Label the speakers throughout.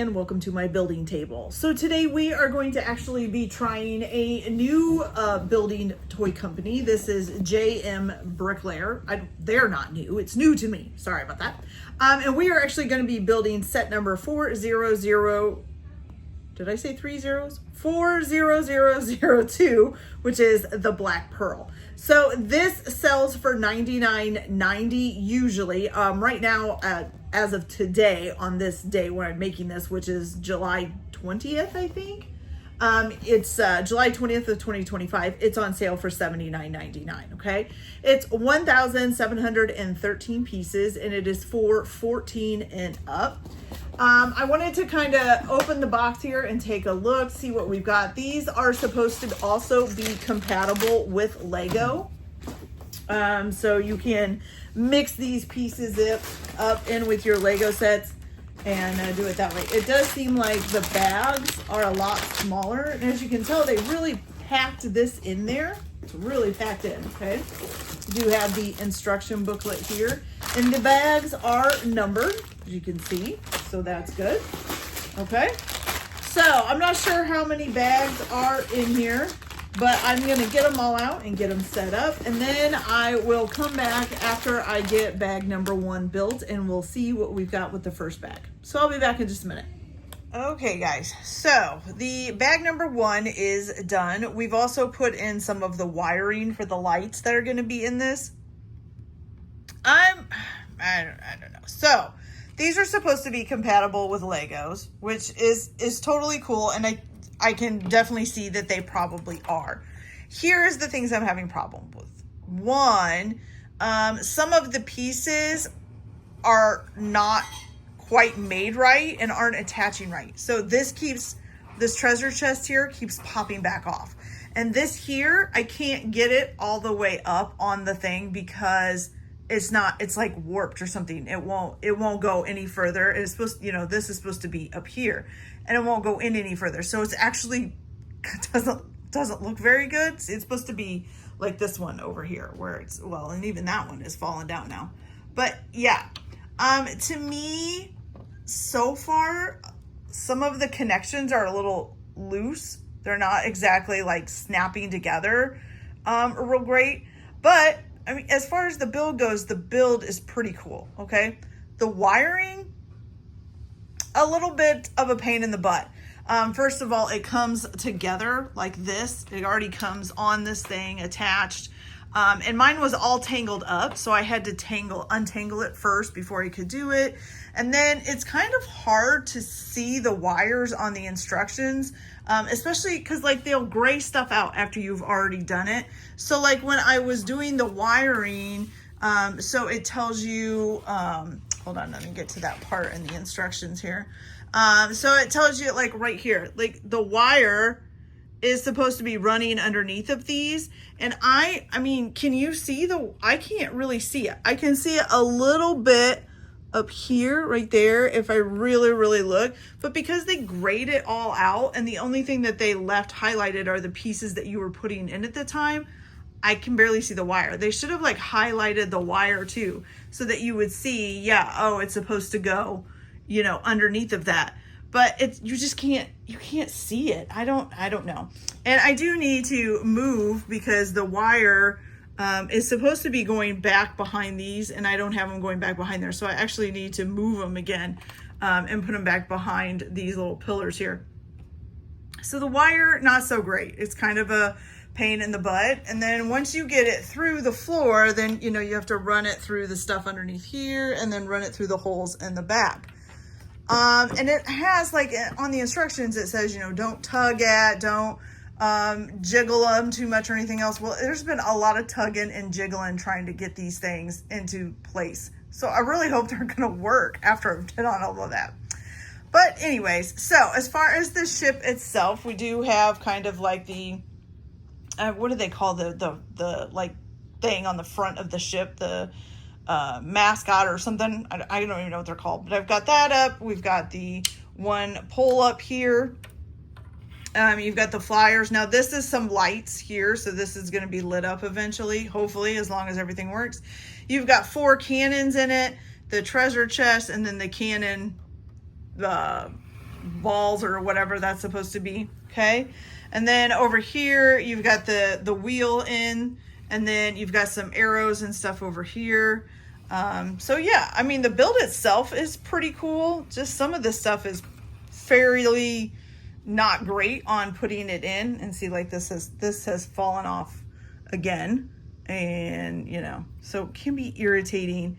Speaker 1: and welcome to my building table. So today we are going to actually be trying a new building toy company. This is JMBricklayer. They're not new, it's new to me. Sorry about that. And we are actually going to be building set number 400. Did I say 3 zeros? 40002, which is the Black Pearl. So this sells for $99.90 usually. Right now, as of today, on this day when I'm making this, which is July 20th, I think. It's July 20th of 2025. It's on sale for $79.99, okay? It's 1,713 pieces, and it is for 14 and up. I wanted to kind of open the box here and take a look, see what we've got. These are supposed to also be compatible with Lego. So you can mix these pieces up in with your Lego sets and do it that way. It does seem like the bags are a lot smaller, and as you can tell, they really packed this in there. It's really packed in, okay? You do have the instruction booklet here, and the bags are numbered, as you can see, so that's good. Okay, so I'm not sure how many bags are in here, but I'm gonna get them all out and get them set up, and then I will come back after I get bag number 1 built, and we'll see what we've got with the first bag. So I'll be back in just a minute. Okay guys, so the bag number 1 is done. We've also put in some of the wiring for the lights that are going to be in this. I don't know. So these are supposed to be compatible with Legos, which is totally cool, and I can definitely see that they probably are. Here's the things I'm having problem with. One, some of the pieces are not quite made right and aren't attaching right. So this treasure chest here keeps popping back off. And this here, I can't get it all the way up on the thing because it's like warped or something. It won't go any further. It's supposed, this is supposed to be up here and it won't go in any further. So it's actually doesn't look very good. It's supposed to be like this one over here where it's, well, and even that one is falling down now. But yeah, to me, so far, some of the connections are a little loose. They're not exactly like snapping together real great. But I mean, as far as the build goes, the build is pretty cool, okay? The wiring, a little bit of a pain in the butt. First of all, it comes together like this. It already comes on this thing attached. And mine was all tangled up, so I had to untangle it first before I could do it. And then it's kind of hard to see the wires on the instructions, especially because like they'll gray stuff out after you've already done it. So like when I was doing the wiring, so it tells you, hold on, let me get to that part in the instructions here. So it tells you like right here, like the wire is supposed to be running underneath of these. And I mean, can you see I can't really see it. I can see it a little bit up here, right there, if I really, really look. But because they grayed it all out and the only thing that they left highlighted are the pieces that you were putting in at the time, I can barely see the wire. They should have like highlighted the wire too, so that you would see, yeah, oh, it's supposed to go, underneath of that. But you just can't see it. I don't know. And I do need to move because the wire is supposed to be going back behind these, and I don't have them going back behind there. So I actually need to move them again and put them back behind these little pillars here. So the wire, not so great. It's kind of a pain in the butt. And then once you get it through the floor, then, you have to run it through the stuff underneath here and then run it through the holes in the back. And it has like on the instructions, it says, don't tug at, don't jiggle them too much or anything else. Well, there's been a lot of tugging and jiggling trying to get these things into place. So I really hope they're going to work after I've done all of that. But anyways, so as far as the ship itself, we do have kind of like the, what do they call the like thing on the front of the ship, the mascot or something. I don't even know what they're called, but I've got that up. We've got the one pole up here. You've got the flyers. Now this is some lights here, so this is going to be lit up eventually, hopefully, as long as everything works. You've got 4 cannons in it, the treasure chest, and then the cannon balls or whatever that's supposed to be. Okay. And then over here, you've got the wheel in, and then you've got some arrows and stuff over here. So yeah, I mean, the build itself is pretty cool. Just some of this stuff is fairly not great on putting it in. And see, like this has fallen off again. And, you know, so it can be irritating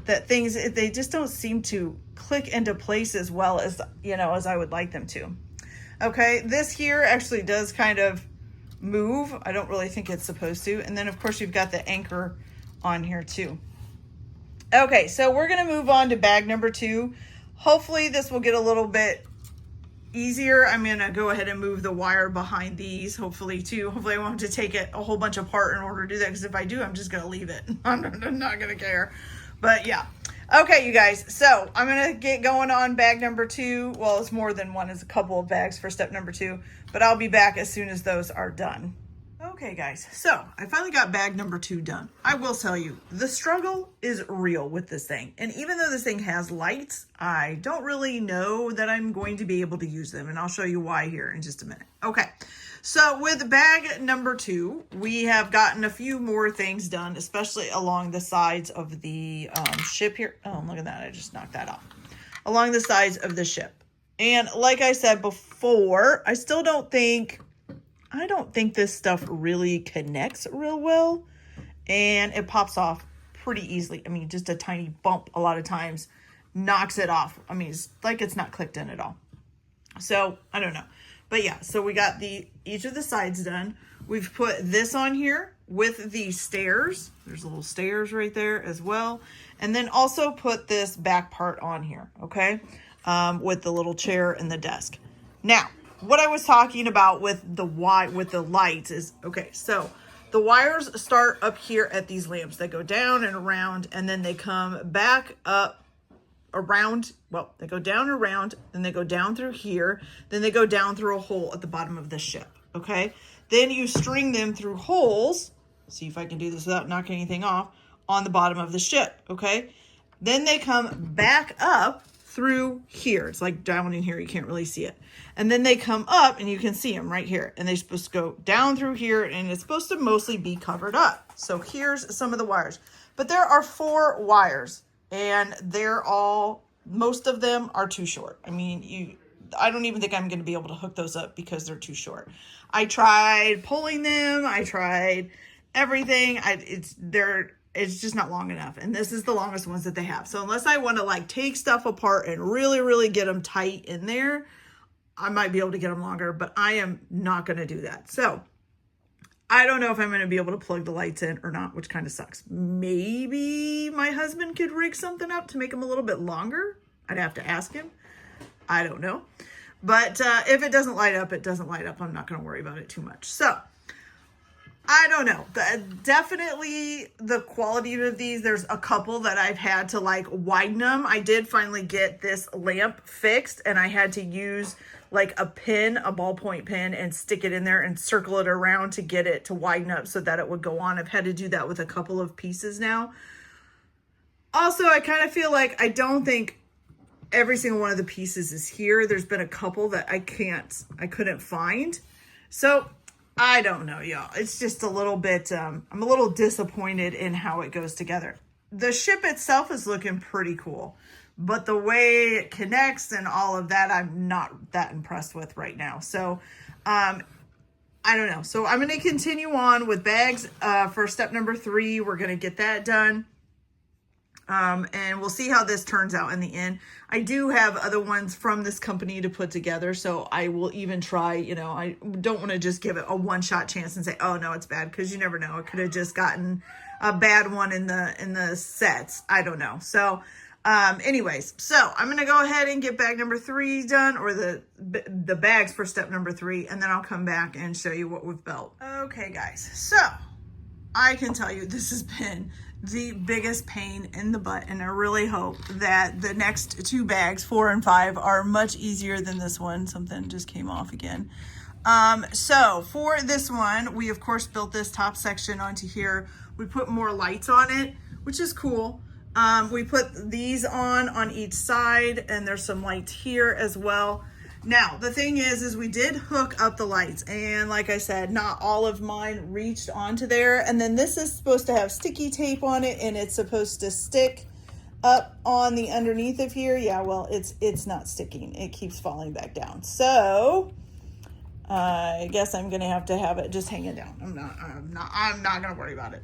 Speaker 1: that things, they just don't seem to click into place as well as, you know, as I would like them to. Okay, this here actually does kind of move. I don't really think it's supposed to. And then of course you've got the anchor on here too. Okay, so we're gonna move on to bag number 2. Hopefully this will get a little bit easier. I'm gonna go ahead and move the wire behind these, hopefully too. Hopefully I won't have to take it a whole bunch apart in order to do that, because if I do, I'm just gonna leave it. I'm not gonna care. But yeah. Okay, you guys, so I'm gonna get going on bag number 2. Well, it's more than one, it's a couple of bags for step number 2, but I'll be back as soon as those are done. Okay guys, so I finally got bag number 2 done. I will tell you, the struggle is real with this thing. And even though this thing has lights, I don't really know that I'm going to be able to use them. And I'll show you why here in just a minute. Okay, so with bag number 2, we have gotten a few more things done, especially along the sides of the ship here. Oh, look at that, I just knocked that off. Along the sides of the ship. And like I said before, I don't think this stuff really connects real well, and it pops off pretty easily. I mean, just a tiny bump a lot of times knocks it off. I mean, it's like it's not clicked in at all. So I don't know, but yeah, so we got each of the sides done. We've put this on here with the stairs. There's little stairs right there as well. And then also put this back part on here. Okay. With the little chair and the desk. Now, what I was talking about with the lights is, okay, so the wires start up here at these lamps. They go down and around, and then they come back up around. Well, they go down and around, then they go down through here, then they go down through a hole at the bottom of the ship. Okay, then you string them through holes. See if I can do this without knocking anything off, on the bottom of the ship. Okay, then they come back up through here. It's like down in here, you can't really see it. And then they come up and you can see them right here. And they're supposed to go down through here, and it's supposed to mostly be covered up. So here's some of the wires. But there are 4 wires, and most of them are too short. I mean, I don't even think I'm going to be able to hook those up because they're too short. I tried pulling them. I tried everything. It's just not long enough. And this is the longest ones that they have. So unless I want to like take stuff apart and really, really get them tight in there, I might be able to get them longer, but I am not going to do that. So I don't know if I'm going to be able to plug the lights in or not, which kind of sucks. Maybe my husband could rig something up to make them a little bit longer. I'd have to ask him. I don't know. But if it doesn't light up, it doesn't light up. I'm not going to worry about it too much. So I don't know. Definitely the quality of these, there's a couple that I've had to like widen them. I did finally get this lamp fixed, and I had to use like a ballpoint pen, and stick it in there and circle it around to get it to widen up so that it would go on. I've had to do that with a couple of pieces now. Also, I kind of feel like I don't think every single one of the pieces is here. There's been a couple that I couldn't find. So I don't know, y'all. It's just a little bit, I'm a little disappointed in how it goes together. The ship itself is looking pretty cool, but the way it connects and all of that, I'm not that impressed with right now. So, I don't know. So I'm going to continue on with bags for step number 3. We're going to get that done. And we'll see how this turns out in the end. I do have other ones from this company to put together, so I will even try, I don't want to just give it a one-shot chance and say, oh no, it's bad, because you never know. It could have just gotten a bad one in the sets. I don't know. So anyways, so I'm going to go ahead and get bag number 3 done, or the bags for step number 3, and then I'll come back and show you what we've built. Okay, guys. So I can tell you this has been the biggest pain in the butt, and I really hope that the next 2 bags, 4 and 5, are much easier than this one. Something just came off again. So for this one, we of course built this top section onto here. We put more lights on it, which is cool. We put these on each side, and there's some lights here as well. Now, the thing is we did hook up the lights, and like I said, not all of mine reached onto there. And then this is supposed to have sticky tape on it, and it's supposed to stick up on the underneath of here. Yeah, well, it's not sticking. It keeps falling back down. So I guess I'm gonna have to have it just hanging down. I'm not gonna worry about it.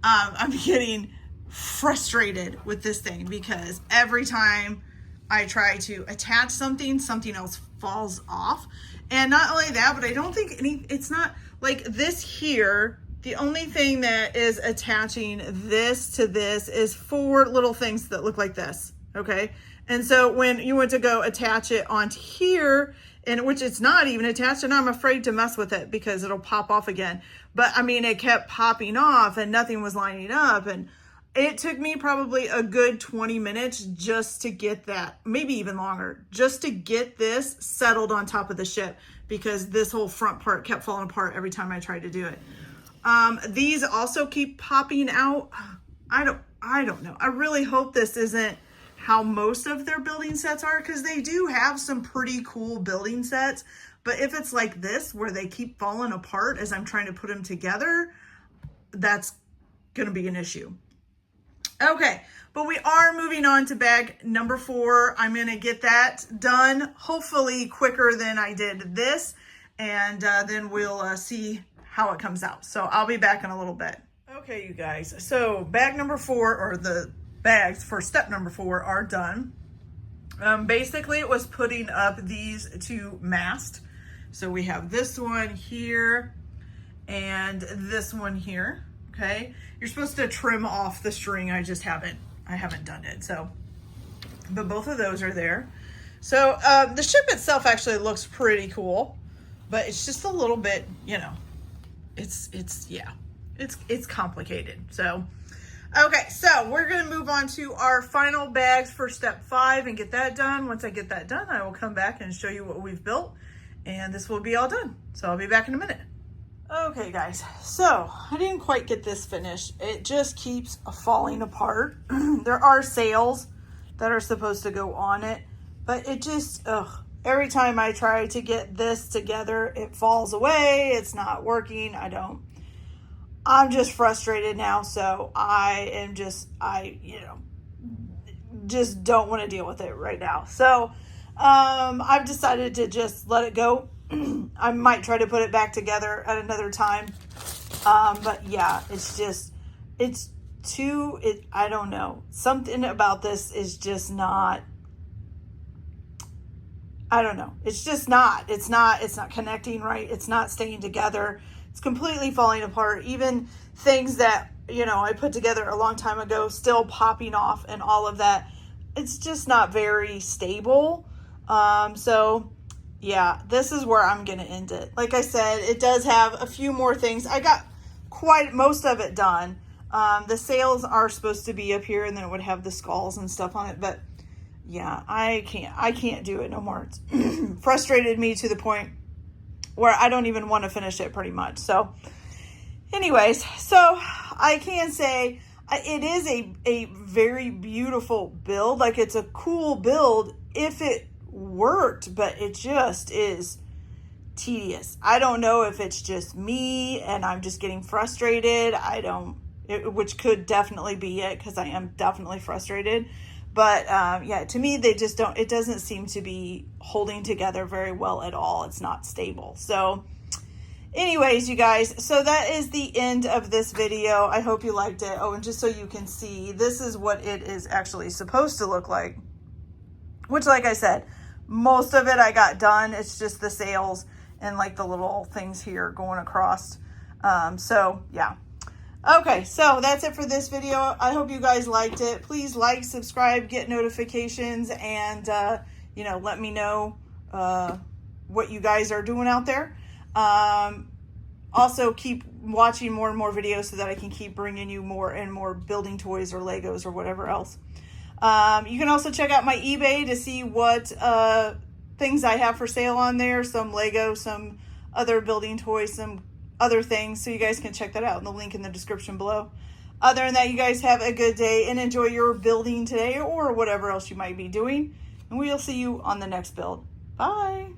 Speaker 1: I'm getting frustrated with this thing because every time I try to attach something else falls off. And not only that, but I don't think it's not like this here. The only thing that is attaching this to this is 4 little things that look like this, okay? And so when you went to go attach it onto here, and which it's not even attached, and I'm afraid to mess with it because it'll pop off again. But I mean, it kept popping off and nothing was lining up, and it took me probably a good 20 minutes just to get that, maybe even longer, just to get this settled on top of the ship, because this whole front part kept falling apart every time I tried to do it. These also keep popping out. I don't know. I really hope this isn't how most of their building sets are, because they do have some pretty cool building sets. But if it's like this, where they keep falling apart as I'm trying to put them together, that's going to be an issue. Okay, but we are moving on to bag number 4. I'm going to get that done, hopefully quicker than I did this, and then we'll see how it comes out. So I'll be back in a little bit. Okay, you guys, so bag number 4, or the bags for step number 4, are done. Basically, it was putting up these 2 masts. So we have this one here and this one here. Okay, you're supposed to trim off the string. I haven't done it. So, but both of those are there. So the ship itself actually looks pretty cool, but it's just a little bit, you know, it's complicated. So, okay, so we're going to move on to our final bags for step 5 and get that done. Once I get that done, I will come back and show you what we've built, and this will be all done. So I'll be back in a minute. Okay, guys, so I didn't quite get this finished. It just keeps falling apart. There are sails that are supposed to go on it, but it just, every time I try to get this together, it falls away. It's not working. I'm just frustrated now. So I just don't want to deal with it right now. So I've decided to just let it go. I might try to put it back together at another time. But yeah, I don't know. Something about this is just not, I don't know. It's not connecting right. It's not staying together. It's completely falling apart. Even things that, I put together a long time ago, still popping off and all of that. It's just not very stable. So yeah, this is where I'm going to end it. Like I said, it does have a few more things. I got most of it done. The sails are supposed to be up here, and then it would have the skulls and stuff on it. But yeah, I can't do it no more. It's frustrated me to the point where I don't even want to finish it pretty much. So anyways, so I can say it is a very beautiful build. Like, it's a cool build if it worked, but it just is tedious. I don't know if it's just me and I'm just getting frustrated. Which could definitely be it, because I am definitely frustrated. But yeah, to me, it doesn't seem to be holding together very well at all. It's not stable. So anyways, you guys, so that is the end of this video. I hope you liked it. Oh, and just so you can see, this is what it is actually supposed to look like, which, like I said, most of it I got done. It's just the sails and like the little things here going across. So yeah. Okay, so that's it for this video. I hope you guys liked it. Please like, subscribe, get notifications, and let me know what you guys are doing out there. Also, keep watching more and more videos so that I can keep bringing you more and more building toys or Legos or whatever else. You can also check out my eBay to see what things I have for sale on there. Some Lego, some other building toys, some other things. So you guys can check that out in the link in the description below. Other than that, you guys have a good day and enjoy your building today or whatever else you might be doing. And we'll see you on the next build. Bye.